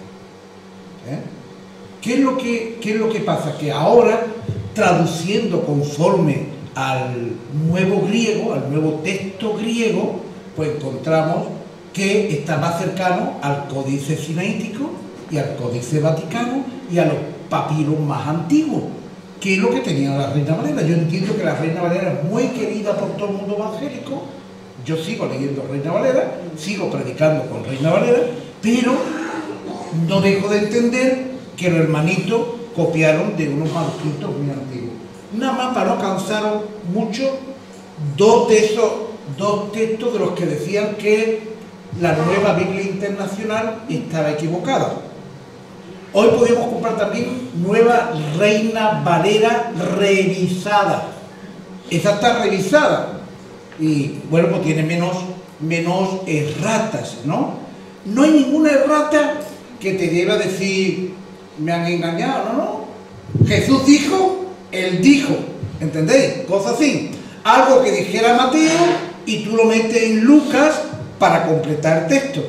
¿Qué es lo que pasa? Que ahora, traduciendo conforme al nuevo griego, al nuevo texto griego, pues encontramos que está más cercano al Códice Sinaítico y al Códice Vaticano y a los papiros más antiguos, que es lo que tenía la Reina Valera. Yo entiendo que la Reina Valera es muy querida por todo el mundo evangélico. Yo sigo leyendo Reina Valera, sigo predicando con Reina Valera, pero no dejo de entender que los hermanitos copiaron de unos manuscritos muy antiguos. Nada más para no cansaros mucho, dos textos de los que decían que la nueva Biblia Internacional estaba equivocada. Hoy podemos comprar también nueva Reina Valera revisada. Esa está revisada y bueno, pues tiene menos erratas, ¿no? No hay ninguna errata que te lleve a decir me han engañado, no. Jesús dijo, él dijo, ¿entendéis? Cosas así. Algo que dijera Mateo y tú lo metes en Lucas para completar el texto,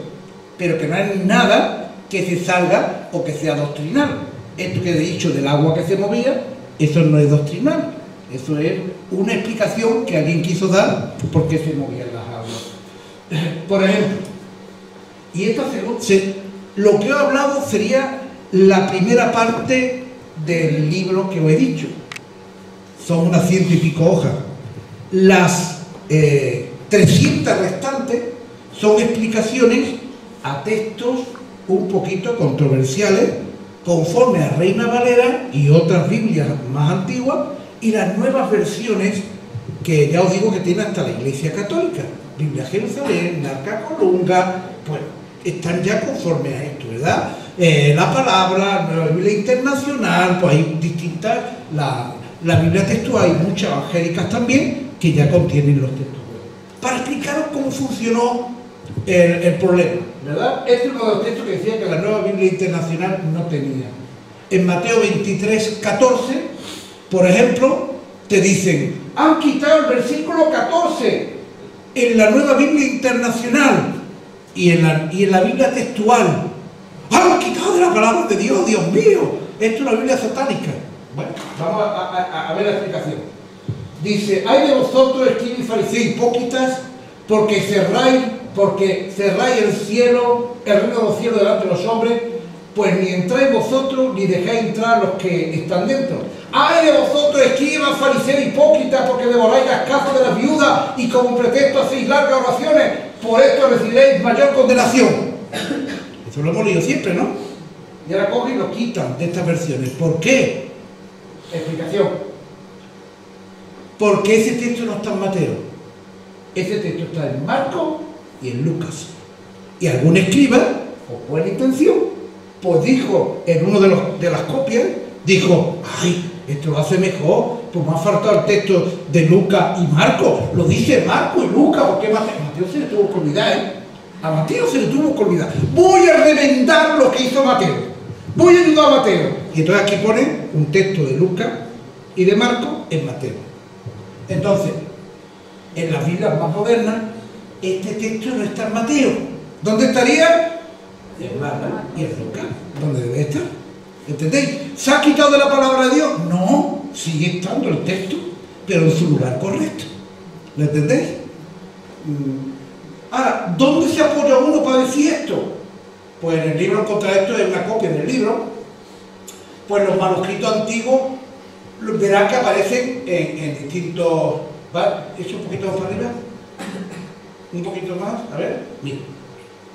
pero que no hay nada que se salga o que sea doctrinal. Esto que he dicho del agua que se movía, eso no es doctrinal, eso es una explicación que alguien quiso dar por qué se movían las aguas. Por ejemplo, y esta lo que he hablado sería la primera parte del libro que os he dicho. Son unas 100 y pico hojas. Las 300 restantes son explicaciones a textos un poquito controversiales conforme a Reina Valera y otras Biblias más antiguas y las nuevas versiones que ya os digo que tiene hasta la Iglesia Católica. Biblia Jerusalén, Arca Colunga, pues están ya conforme a esto, ¿verdad? La palabra, la Biblia Internacional, pues hay distintas, la Biblia textual, hay muchas evangélicas también que ya contienen los textos. Para explicaros cómo funcionó el problema, ¿verdad? Este es uno de los textos que decía que la nueva Biblia Internacional no tenía. En Mateo 23, 14, por ejemplo, te dicen, han quitado el versículo 14 en la nueva Biblia Internacional y en la Biblia textual. ¡Han quitado de la palabra de Dios, Dios mío! Esto es una Biblia satánica. Bueno, vamos a ver la explicación. Dice, hay de vosotros, escribas y fariseos hipócritas, porque cerráis el cielo, el reino de los cielos delante de los hombres, pues ni entráis vosotros, ni dejáis entrar a los que están dentro. ¡Ay de vosotros, escribas, fariseos hipócritas, porque devoráis las casas de las viudas y como pretexto hacéis largas oraciones! Por esto recibiréis mayor condenación. Eso lo hemos leído siempre, ¿no? Y ahora cogen y lo quitan de estas versiones. ¿Por qué? Explicación. Porque ese texto no está en Mateo. Ese texto está en Marcos y en Lucas. Y algún escriba, con buena intención, pues dijo, en uno de las copias, dijo, ¡ay, esto lo hace mejor! Pues me ha faltado el texto de Lucas y Marcos. Lo dice Marcos y Lucas, porque Mateo se le tuvo que olvidar, ¿eh? A Mateo se le tuvo que olvidar. Voy a remendar lo que hizo Mateo. Voy a ayudar a Mateo. Y entonces aquí pone un texto de Lucas y de Marcos en Mateo. Entonces, en las Biblias más modernas, este texto no está en Mateo. ¿Dónde estaría? En Marcos y en Lucas. ¿Dónde debe estar? ¿Entendéis? ¿Se ha quitado de la palabra de Dios? No, sigue estando el texto, pero en su lugar correcto. ¿Lo entendéis? Ahora, ¿dónde se apoya uno para decir esto? Pues en el libro contra esto es una copia del libro. Pues los manuscritos antiguos verán que aparecen en distintos... ¿Vale? ¿Echo un poquito más para arriba? Un poquito más, a ver, mira.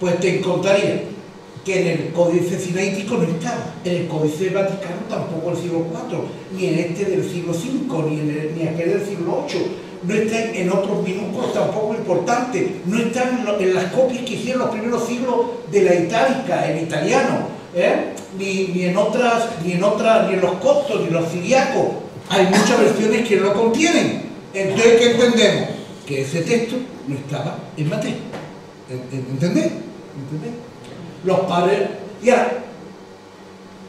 Pues te encontraría que en el Códice Sinaítico no estaba, en el Códice Vaticano tampoco del siglo IV, ni en este del siglo V, ni aquel del siglo VIII, no está en otros minúsculos tampoco importantes, no están en las copias que hicieron los primeros siglos de la itálica, en italiano, ni en los coptos, ni en los siriacos. Hay muchas versiones que no lo contienen. Entonces, ¿qué entendemos? Que ese texto no estaba en Mateo. ¿Entendéis? Los padres... Y ahora,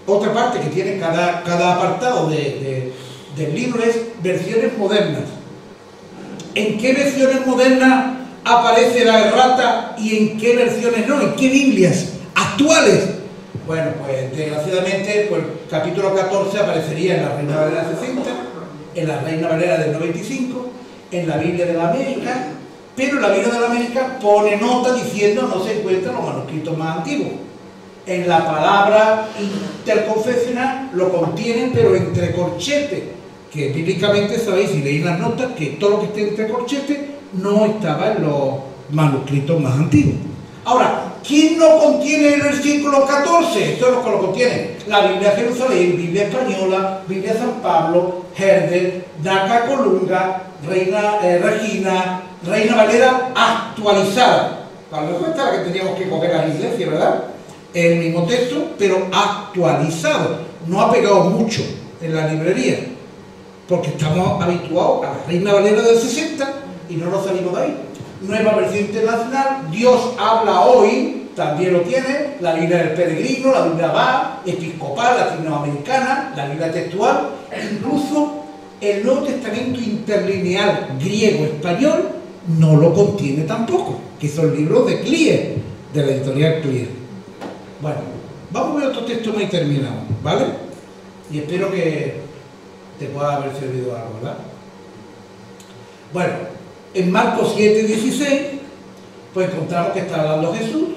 otra parte que tiene cada apartado del libro es versiones modernas. ¿En qué versiones modernas aparece la errata y en qué versiones no? ¿En qué Biblias actuales? Bueno, pues desgraciadamente, pues, el capítulo 14 aparecería en la Reina Valera 60, en la Reina Valera del 95, en la Biblia de la América, pero la Biblia de la América pone nota diciendo no se encuentran los manuscritos más antiguos. En la palabra interconfesional lo contienen, pero entre corchetes, que bíblicamente sabéis, si leéis las notas, que todo lo que esté entre corchetes no estaba en los manuscritos más antiguos. Ahora, ¿quién no contiene el versículo 14? Esto es lo que lo contiene. La Biblia de Jerusalén, Biblia Española, Biblia San Pablo, Herder, Daca Colunga, Reina Regina, Reina Valera actualizada. A lo mejor esta la que teníamos que coger a la iglesia, ¿verdad? El mismo texto, pero actualizado. No ha pegado mucho en la librería, porque estamos habituados a la Reina Valera del 60 y no nos salimos de ahí. Nueva versión internacional, Dios habla hoy, también lo tiene, la Biblia del Peregrino, la Biblia Abad, episcopal, latinoamericana, la Biblia textual, incluso el Nuevo Testamento interlineal griego-español no lo contiene tampoco, que son libros de Clear, de la editorial Clear. Bueno, vamos a ver otro texto más y terminamos, ¿vale? Y espero que te pueda haber servido algo, ¿verdad? Bueno, en Marcos 7:16, pues encontramos que está hablando Jesús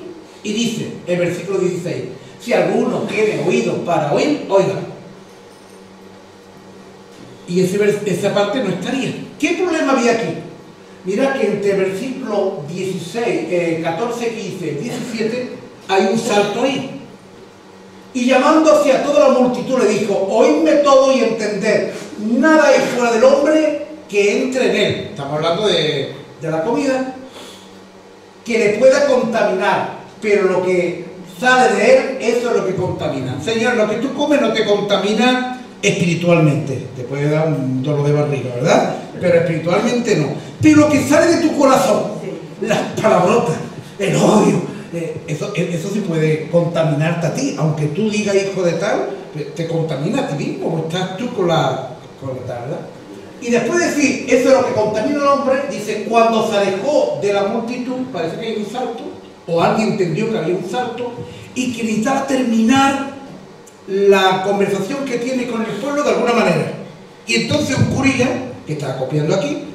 y dice, el versículo 16, si alguno tiene oídos para oír, oiga. Y esa parte no estaría. ¿Qué problema había aquí? Mira que entre versículo 16, 14, 15, 17, hay un salto ahí. Y llamando hacia toda la multitud le dijo, oídme todo y entended, nada hay fuera del hombre que entre en él. Estamos hablando de la comida, que le pueda contaminar, pero lo que sale de él, eso es lo que contamina. Señor, lo que tú comes no te contamina espiritualmente, te puede dar un dolor de barriga, ¿verdad? Pero espiritualmente no. Pero lo que sale de tu corazón, las palabrotas, el odio, eso sí puede contaminarte a ti, aunque tú digas hijo de tal, te contamina a ti mismo, como estás tú con la tal, ¿verdad? Y después de decir, eso es lo que contamina al hombre, dice, cuando se alejó de la multitud, parece que hay un salto, o alguien entendió que había un salto, y que necesitaba terminar la conversación que tiene con el pueblo de alguna manera. Y entonces un curilla, que estaba copiando aquí,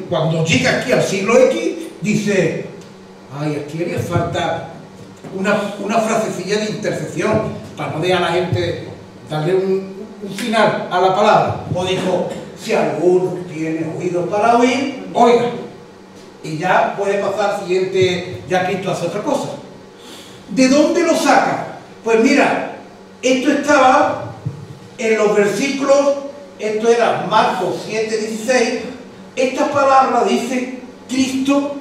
cuando llega aquí al siglo X, dice, ay, aquí haría falta una frasecilla de intercesión, para no dejar a la gente darle un final a la palabra. O dijo, si alguno tiene oídos para oír, oiga. Y ya puede pasar siguiente, ya Cristo hace otra cosa. ¿De dónde lo saca? Pues mira, esto estaba en los versículos, esto era Marcos 7:16, esta palabra dice Cristo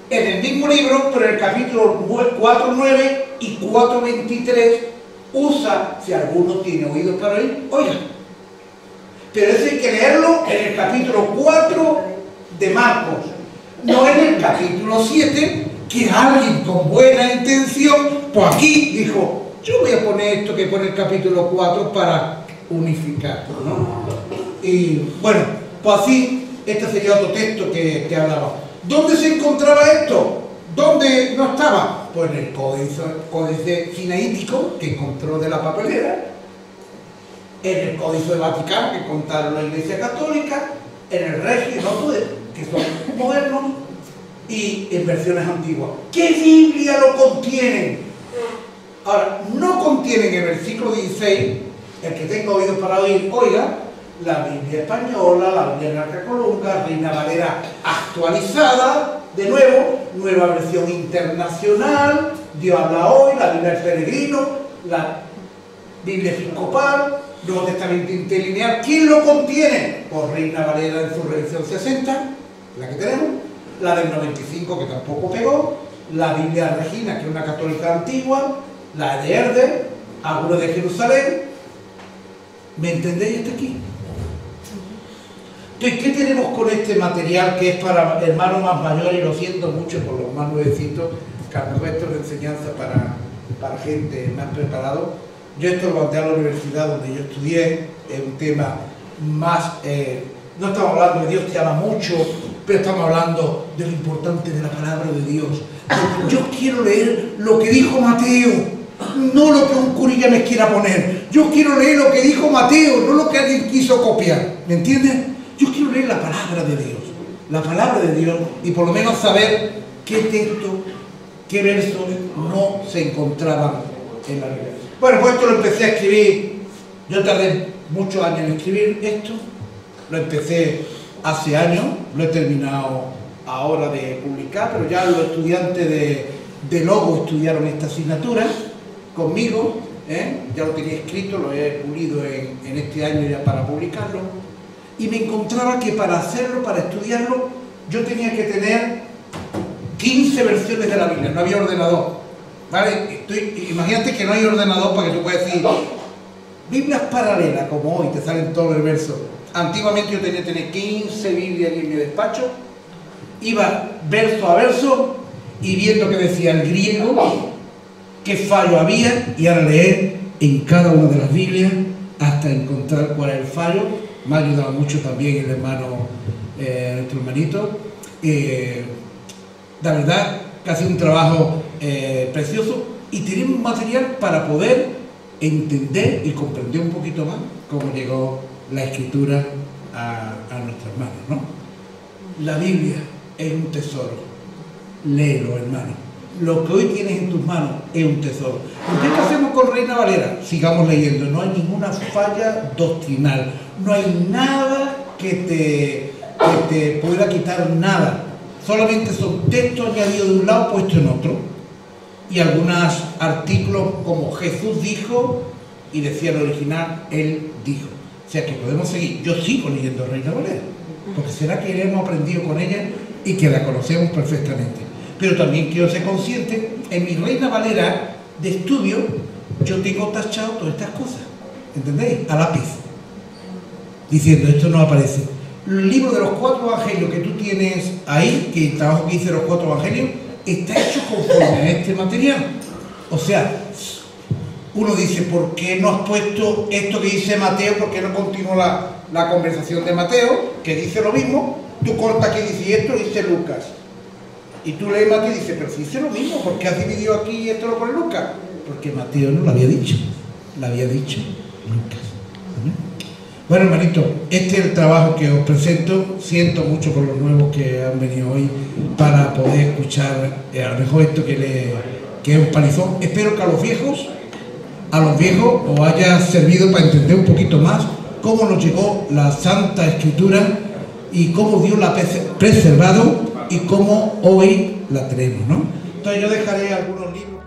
en el mismo libro, pero en el capítulo 4:9 y 4:23 usa, si alguno tiene oídos para oír, oiga. Pero eso hay que leerlo en el capítulo 4 de Marcos, no en el capítulo 7, que alguien con buena intención, pues aquí dijo, yo voy a poner esto que pone el capítulo 4 para unificar, ¿no? Y bueno, pues así, este sería otro texto que hablaba. ¿Dónde se encontraba esto? ¿Dónde no estaba? Pues en el códice sinaítico que encontró de la papelera, en el Códice Vaticano que encontraron la Iglesia Católica, en el Regio, ¿no? Que son modernos, y en versiones antiguas. ¿Qué Biblia lo contienen? Ahora, no contienen el versículo 16, el que tenga oídos para oír, oiga, la Biblia española, la Biblia Daca Colunga, Reina Valera actualizada, de nuevo, nueva versión internacional, Dios habla hoy, la Biblia del Peregrino, la Biblia episcopal, Nuevo Testamento interlineal. ¿Quién lo contiene? Por Reina Valera en su revisión 60, la que tenemos, la del 95 que tampoco pegó, la Biblia Regina, que es una católica antigua, la de Herder, algunos de Jerusalén. ¿Me entendéis hasta aquí? Entonces, ¿qué tenemos con este material que es para hermanos más mayores? Y lo siento mucho por los más nuevecitos, cargamentos de enseñanza para gente más preparado. Yo esto lo mandé a la universidad donde yo estudié, es un tema más, no estamos hablando de Dios te ama mucho, pero estamos hablando de lo importante de la palabra de Dios. Yo quiero leer lo que dijo Mateo, no lo que un curilla me quiera poner. Yo quiero leer lo que dijo Mateo, no lo que alguien quiso copiar, ¿me entiendes? Yo quiero leer la palabra de Dios, la palabra de Dios, y por lo menos saber qué texto, qué versos no se encontraban en la Biblia. Bueno, pues esto lo empecé a escribir, yo tardé muchos años en escribir esto, lo empecé hace años, lo he terminado ahora de publicar, pero ya los estudiantes de Logo estudiaron esta asignatura conmigo, ya lo tenía escrito, lo he pulido en este año ya para publicarlo, y me encontraba que para hacerlo, para estudiarlo, yo tenía que tener 15 versiones de la Biblia, no había ordenador. ¿Vale? Imagínate que no hay ordenador para que tú puedas decir Biblias paralelas, como hoy te salen todos los versos. Antiguamente yo tenía que tener 15 Biblias en mi despacho, iba verso a verso y viendo qué decía el griego, qué fallo había, y ahora leer en cada una de las Biblias hasta encontrar cuál es el fallo. Me ha ayudado mucho también el hermano, nuestro hermanito. La verdad que ha sido un trabajo precioso, y tenemos material para poder entender y comprender un poquito más cómo llegó la escritura a nuestras manos, ¿no? La Biblia es un tesoro, léelo, hermano. Lo que hoy tienes en tus manos es un tesoro. Entonces, ¿qué hacemos con Reina Valera? Sigamos leyendo, no hay ninguna falla doctrinal, no hay nada que te pueda quitar nada. Solamente son textos añadidos de un lado puestos en otro, y algunos artículos como Jesús dijo, y decía el original, Él dijo. O sea que podemos seguir. Yo sigo leyendo Reina Valera, porque será que hemos aprendido con ella y que la conocemos perfectamente. Pero también quiero ser consciente, en mi Reina Valera de estudio, yo tengo tachado todas estas cosas, ¿entendéis? A lápiz, diciendo, esto no aparece. El libro de los 4 evangelios que tú tienes ahí, que el trabajo que hice de los 4 evangelios, está hecho conforme a este material. O sea, uno dice, ¿por qué no has puesto esto que dice Mateo? ¿Por qué no continúa la conversación de Mateo, que dice lo mismo? Tú cortas que dice, y esto dice Lucas. Y tú lees Mateo y dices, pero si dice lo mismo, ¿por qué has dividido aquí y esto lo pone Lucas? Porque Mateo no lo había dicho, lo había dicho Lucas. Bueno, hermanito, este es el trabajo que os presento. Siento mucho por los nuevos que han venido hoy para poder escuchar a lo mejor esto que es un palizón. Espero que a los viejos os haya servido para entender un poquito más cómo nos llegó la Santa Escritura y cómo Dios la ha preservado y cómo hoy la tenemos, ¿no? Entonces yo dejaré algunos libros.